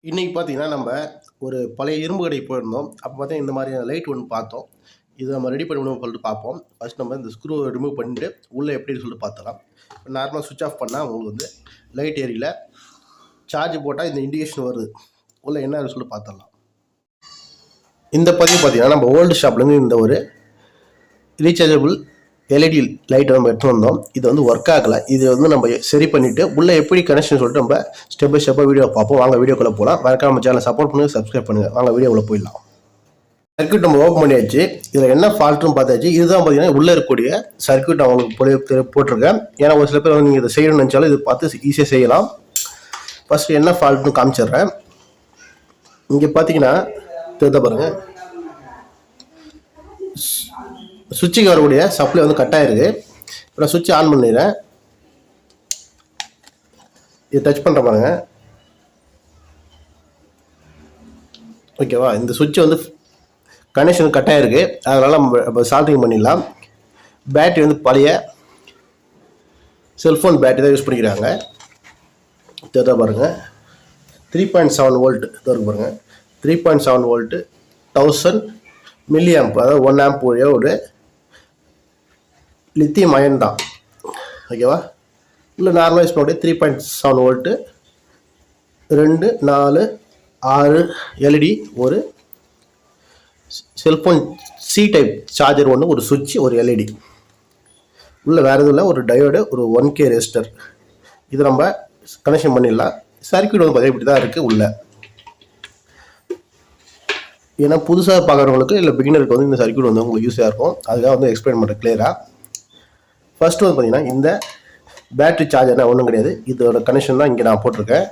இன்னைக்கு பார்த்தீங்கன்னா, நம்ம ஒரு பழைய இரும்பு கடைக்கு போயிருந்தோம். அப்போ பார்த்தீங்கன்னா, இந்த மாதிரியான லைட் ஒண்ணு பார்த்தோம். இத நம்ம ரெடி பண்ணணும்னு சொல்லிட்டு பார்ப்போம். ஃபர்ஸ்ட் நம்ம இந்த ஸ்க்ரூவ ரிமூவ் பண்ணிட்டு, உள்ள எப்படின்னு சொல்லிட்டு பார்த்துடலாம். நார்மலா ஸ்விட்ச் ஆஃப் பண்ணா உங்களுக்கு வந்து லைட் எரியல. சார்ஜ் போட்டா இந்த இண்டிகேஷன் வருது. உள்ள என்ன இருக்குன்னு சொல்லிட்டு பார்த்துடலாம். இந்த பதிவு பார்த்தீங்கன்னா, நம்ம ஓல்டு ஷாப்லேருந்து இந்த ஒரு ரீசார்ஜபிள் எல்இடி லைட் நம்ம எடுத்து வந்தோம். இது வந்து ஒர்க் ஆகல. இது வந்து நம்ம சரி பண்ணிட்டு உள்ள எப்படி கனெக்ஷன் சொல்லிட்டு நம்ம ஸ்டெப் பை ஸ்டெப்பாக வீடியோ பார்ப்போம். வாங்க வீடியோக்குள்ள போகலாம். மறக்காம நம்ம சேனலை சப்போர்ட் பண்ணுங்க, சப்ஸ்கிரைப் பண்ணுங்க. வாங்க வீடியோக்குள்ள போயிடலாம். சர்க்யூட் நம்ம ஓப்பன் பண்ணியாச்சு. இதில் என்ன ஃபால்ட்டும் பார்த்தாச்சு. இதுதான் பார்த்தீங்கன்னா உள்ள இருக்கக்கூடிய சர்க்யூட் நான் உங்களுக்கு போட்டிருக்கேன். ஏன்னா ஒரு சில பேர் வந்து நீங்கள் இதை செய்யணும்னு நினச்சாலும் இது பார்த்து ஈஸியாக செய்யலாம். ஃபர்ஸ்ட் என்ன ஃபால்ட்னு காமிச்சிடுறேன். இங்கே பார்த்தீங்கன்னா தெரிஞ்ச பாருங்க, சுவிட்சுக்கு வரக்கூடிய சப்ளை வந்து கட் ஆயிருக்கு. இப்போ நான் சுவிட்ச் ஆன் பண்ணிடுறேன். இது டச் பண்ணுற பாருங்க. ஓகேவா, இந்த சுவிட்ச் வந்து கனெக்ஷன் கட் ஆயிருக்கு. அதனால நம்ம சால்டிங் பண்ணிடலாம். பேட்டரி வந்து பழைய செல்ஃபோன் பேட்டரி தான் யூஸ் பண்ணிக்கிறாங்க. தெரிஞ்சா பாருங்க, 3.7 வோல்ட் இருக்கு பாருங்க. 3.7 வோல்ட்டு 1000 மில்லி ஆம்ப், அதாவது 1 ஆம்ப் ஒரு லித்தியம் அயன் தான். ஓகேவா, இல்லை நார்மலாக யூஸ் பண்ணக்கூடிய 3.7 வோல்ட்டு 2 4 6 எல்இடி, ஒரு செல்ஃபோன் சி டைப் சார்ஜர் ஒன்று, ஒரு சுவிட்ச், ஒரு எல்இடி. உள்ள வேறு எதுவும் இல்லை, ஒரு டயோடு, ஒரு 1K ரெசிஸ்டர். இது நம்ம கனெக்ஷன் பண்ணிடலாம். சர்க்யூட் வந்து பார்த்தீங்கன்னா இப்படி தான் இருக்குது உள்ள. ஏன்னா புதுசாக பார்க்குறவங்களுக்கு இல்லை பிகினருக்கு வந்து இந்த சர்க்யூட் வந்து உங்களுக்கு யூஸாக இருக்கும். அதுக்காக வந்து எக்ஸ்பிளைன் பண்ணுறேன் கிளியராக. ஃபர்ஸ்ட் வந்து பார்த்தீங்கன்னா இந்த பேட்டரி சார்ஜர்னா ஒன்றும் கிடையாது. இதோட கனெக்ஷன் தான் இங்கே நான் போட்டிருக்கேன்.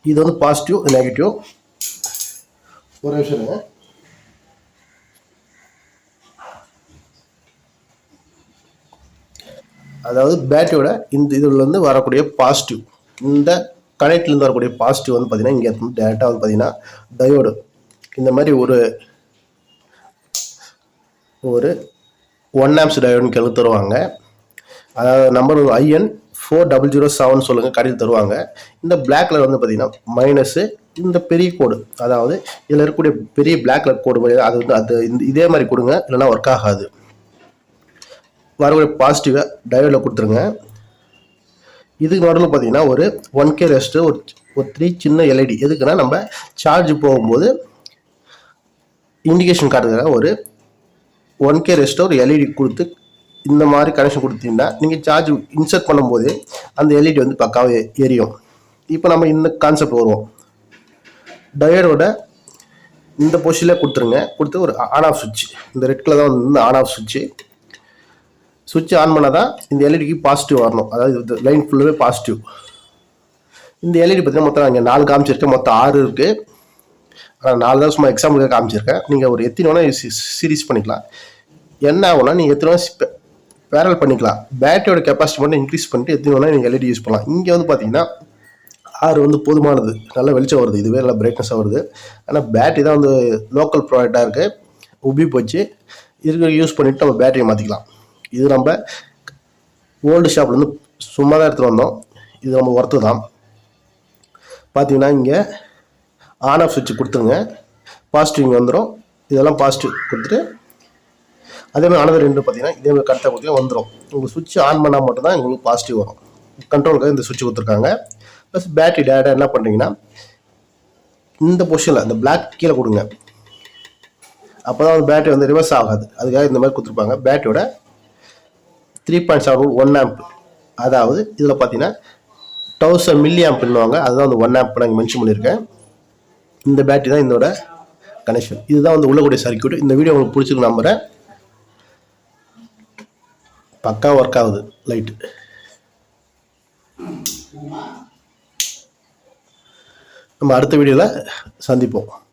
இது வந்து பாசிட்டிவ், நெகட்டிவ். ஒரு நிமிஷம். அதாவது பேட்டரியோட இந்த இதுலேருந்து வரக்கூடிய பாசிட்டிவ், இந்த கனெக்ட்லேருந்து வரக்கூடிய பாசிட்டிவ் வந்து பார்த்தீங்கன்னா இங்கே டேரெக்டாக வந்து பார்த்தீங்கன்னா டயோடு இந்த மாதிரி ஒரு 1 ஆம்ப்ஸ் டயோடுன்னு கேள்வி தருவாங்க. அதாவது நம்பர் IN 4007 சொல்லுங்கள், கடையில் தருவாங்க. இந்த பிளாக் கலர் வந்து பார்த்தீங்கன்னா மைனஸு, இந்த பெரிய கோடு, அதாவது இதில் இருக்கக்கூடிய பெரிய பிளாக் கலர் கோடு அது வந்து அது இதே மாதிரி கொடுங்க, இல்லைன்னா ஒர்க் ஆகாது. வரக்கூடிய பாசிட்டிவை டயோடில் கொடுத்துருங்க. இதுக்கு நடுவில் பார்த்தீங்கன்னா ஒரு 1K ரெசிஸ்டர், ஒரு 3 சின்ன எல்இடி. எதுக்குன்னா நம்ம சார்ஜ் போகும்போது இண்டிகேஷன் காட்டுறதுக்காக ஒரு 1K ரெசிஸ்டர், ஒரு எல்இடி கொடுத்து இந்த மாதிரி கனெக்ஷன் கொடுத்தீங்கன்னா நீங்கள் சார்ஜ் இன்சர்ட் பண்ணும்போது அந்த எல்இடி வந்து பக்காவே எரியும். இப்போ நம்ம இந்த கான்செப்ட் வருவோம். டயோடோட இந்த பொசிஷனில் கொடுத்துருங்க. கொடுத்து ஒரு ஆன் ஆஃப் சுவிட்ச், இந்த ரெட் கலர் தான் வந்து ஆன் ஆஃப் சுவிட்சு. சுவிட்ச் ஆன் பண்ணால் தான் இந்த எல்இடிக்கு பாசிட்டிவ் வரணும். அதாவது இந்த லைன் ஃபுல்லாகவே பாசிட்டிவ். இந்த எல்இடி பார்த்தீங்கன்னா மொத்தம் இங்கே 4 காமிச்சிருக்கேன், மொத்தம் 6 இருக்குது. ஆனால் 4 தான் சும்மா எக்ஸாம்பிளுக்காக காமிச்சிருக்கேன். நீங்கள் ஒரு எத்தனை வேணால் சீரீஸ் பண்ணிக்கலாம். என்ன ஆகும்னா நீங்கள் எத்தனை வேணால் பேரல் பண்ணிக்கலாம். பேட்டரியோட கெப்பாசிட்டி மட்டும் இன்க்ரீஸ் பண்ணிட்டு எத்தனை வேணால் நீங்கள் எல்இடி யூஸ் பண்ணலாம். இங்கே வந்து பார்த்தீங்கன்னா 6 வந்து போதுமானது. நல்லா வெளிச்சம் வருது, இதுவே நல்லா பிரைட்னஸாக வருது. ஆனால் பேட்டரி தான் வந்து லோக்கல் ப்ராடக்டாக இருக்குது, உப்பி போச்சு. இருக்கிற யூஸ் பண்ணிவிட்டு நம்ம பேட்டரியை மாற்றிக்கலாம். இது நம்ம ஓல்டு ஷாப்லேருந்து சும்மா தான் எடுத்துகிட்டு வந்தோம். இது நம்ம ஒர்த்து தான். பார்த்தீங்கன்னா இங்கே ஆன் ஆஃப் சுவிட்ச் கொடுத்துருங்க. பாசிட்டிவ் இங்கே வந்துடும். இதெல்லாம் பாசிட்டிவ் கொடுத்துட்டு அதேமாதிரி ஆனது 2 பார்த்தீங்கன்னா இதே மாதிரி கரெக்டாக கொடுத்தீங்கன்னா வந்துடும். உங்களுக்கு சுவிட்ச் ஆன் பண்ணால் மட்டும்தான் உங்களுக்கு பாசிட்டிவ் வரும். கண்ட்ரோலுக்காக இந்த சுவிட்ச் கொடுத்துருக்காங்க. ப்ளஸ் பேட்டரி டேரெக்டாக என்ன பண்ணுறீங்கன்னா இந்த பொசிஷனில் இந்த பிளாக் கீழே கொடுங்க. அப்போ தான் வந்து பேட்டரி வந்து ரிவர்ஸ் ஆகாது. அதுக்காக இந்த மாதிரி கொடுத்துருப்பாங்க. பேட்டரியோட 3.7 1 ஆம்ப், அதாவது இதில் பார்த்தீங்கன்னா 1000 மில்லி ஆம்ப்னுவாங்க. அதுதான் வந்து 1 ஆம்ப் நான் மென்ஷன் பண்ணியிருக்கேன். இந்த பேட்டரி தான் இதோட கனெக்ஷன். இதுதான் வந்து உள்ளக்கூடிய சர்க்யூட். இந்த வீடியோ உங்களுக்கு பிடிச்சிருக்கு நம்புகிறேன். பக்கா ஒர்க் ஆகுது லைட்டு. நம்ம அடுத்த வீடியோவில் சந்திப்போம்.